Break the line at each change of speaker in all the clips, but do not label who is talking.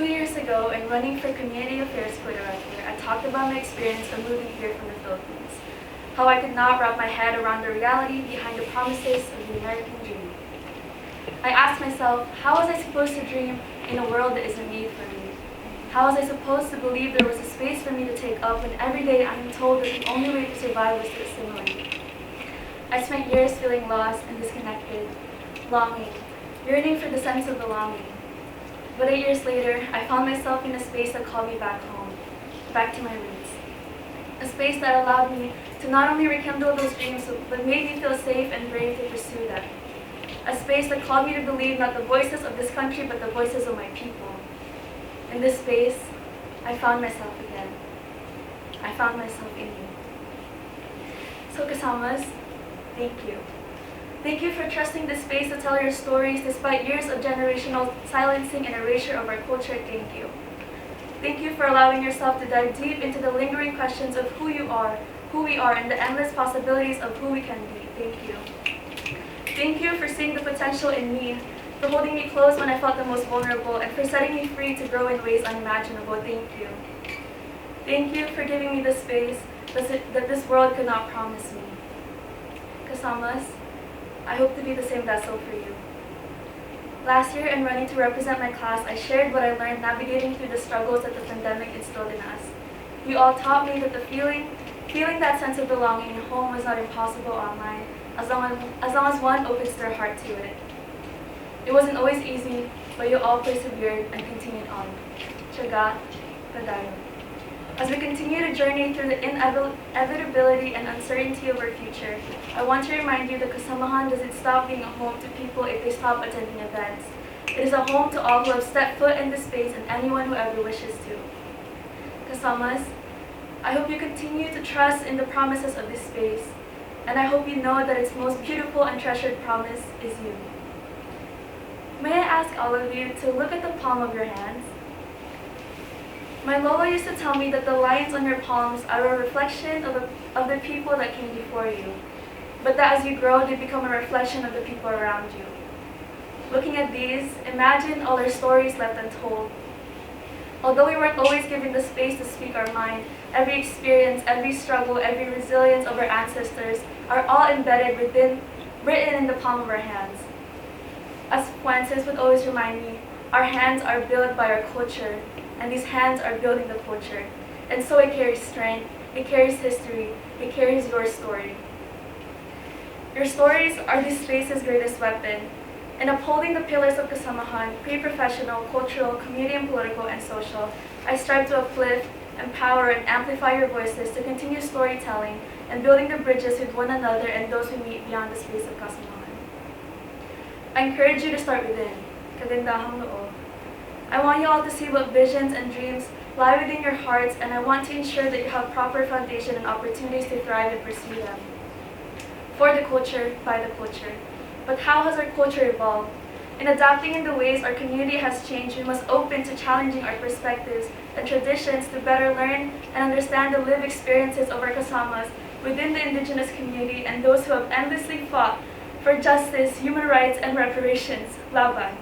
2 years ago, in running for Community Affairs Co-Director, I talked about my experience of moving here from the Philippines, how I could not wrap my head around the reality behind the promises of the American dream. I asked myself, how was I supposed to dream in a world that isn't made for me? How was I supposed to believe there was a space for me to take up when every day I am told that the only way to survive was to assimilate? I spent years feeling lost and disconnected, longing, yearning for the sense of belonging. But 8 years later, I found myself in a space that called me back home, back to my roots. A space that allowed me to not only rekindle those dreams, but made me feel safe and brave to pursue them. A space that called me to believe not the voices of this country, but the voices of my people. In this space, I found myself again. I found myself in you. So kasamas, thank you. Thank you for trusting this space to tell your stories despite years of generational silencing and erasure of our culture. Thank you. Thank you for allowing yourself to dive deep into the lingering questions of who you are, who we are, and the endless possibilities of who we can be. Thank you. Thank you for seeing the potential in me, for holding me close when I felt the most vulnerable, and for setting me free to grow in ways unimaginable. Thank you. Thank you for giving me the space that this world could not promise me. Kasamas, I hope to be the same vessel for you. Last year, in running to represent my class, I shared what I learned navigating through the struggles that the pandemic instilled in us. You all taught me that feeling that sense of belonging in home was not impossible online, as long as one opens their heart to it. It wasn't always easy, but you all persevered and continued on. Tiyaga, padayon. As we continue to journey through the inevitability and uncertainty of our future, I want to remind you that Kasamahan doesn't stop being a home to people if they stop attending events. It is a home to all who have stepped foot in this space and anyone who ever wishes to. Kasamas, I hope you continue to trust in the promises of this space, and I hope you know that its most beautiful and treasured promise is you. May I ask all of you to look at the palm of your hands? My Lola used to tell me that the lines on your palms are a reflection of the people that came before you, but that as you grow, they become a reflection of the people around you. Looking at these, imagine all our stories left untold. Although we weren't always given the space to speak our mind, every experience, every struggle, every resilience of our ancestors are all embedded written in the palm of our hands. As Fuentes would always remind me, our hands are built by our culture, and these hands are building the culture. And so it carries strength, it carries history, it carries your story. Your stories are this space's greatest weapon. In upholding the pillars of Kasamahan, pre-professional, cultural, community, and political, and social, I strive to uplift, empower, and amplify your voices to continue storytelling and building the bridges with one another and those we meet beyond the space of Kasamahan. I encourage you to start within. Kagandahang loob. I want you all to see what visions and dreams lie within your hearts, and I want to ensure that you have proper foundation and opportunities to thrive and pursue them. For the culture, by the culture. But how has our culture evolved? In adapting in the ways our community has changed, we must open to challenging our perspectives and traditions to better learn and understand the lived experiences of our kasamas within the indigenous community and those who have endlessly fought for justice, human rights, and reparations. Laban.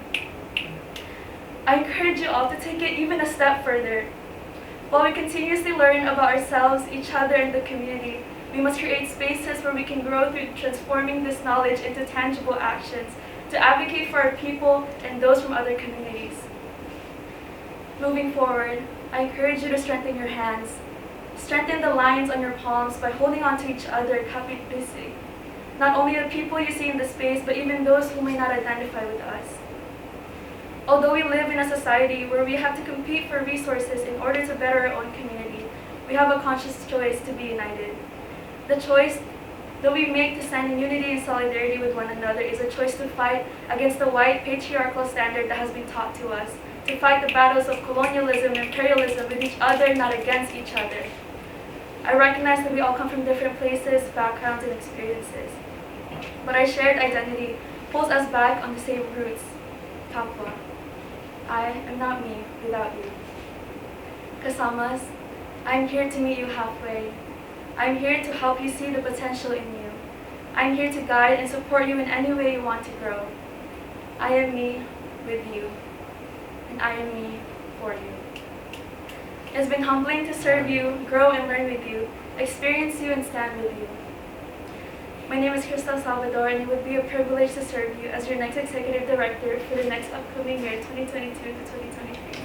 I encourage you all to take it even a step further. While we continuously learn about ourselves, each other, and the community, we must create spaces where we can grow through transforming this knowledge into tangible actions to advocate for our people and those from other communities. Moving forward, I encourage you to strengthen your hands. Strengthen the lines on your palms by holding on to each other, kapit bisi. Not only the people you see in the space, but even those who may not identify with us. Although we live in a society where we have to compete for resources in order to better our own community, we have a conscious choice to be united. The choice that we make to stand in unity and solidarity with one another is a choice to fight against the white patriarchal standard that has been taught to us, to fight the battles of colonialism and imperialism with each other, not against each other. I recognize that we all come from different places, backgrounds, and experiences, but our shared identity pulls us back on the same roots, Kapwa. I am not me without you. Kasamas, I am here to meet you halfway. I am here to help you see the potential in you. I am here to guide and support you in any way you want to grow. I am me with you, and I am me before you. It's been humbling to serve you, grow and learn with you, experience you and stand with you. My name is Krystel Salvador, and it would be a privilege to serve you as your next executive director for the next upcoming year, 2022 to 2023.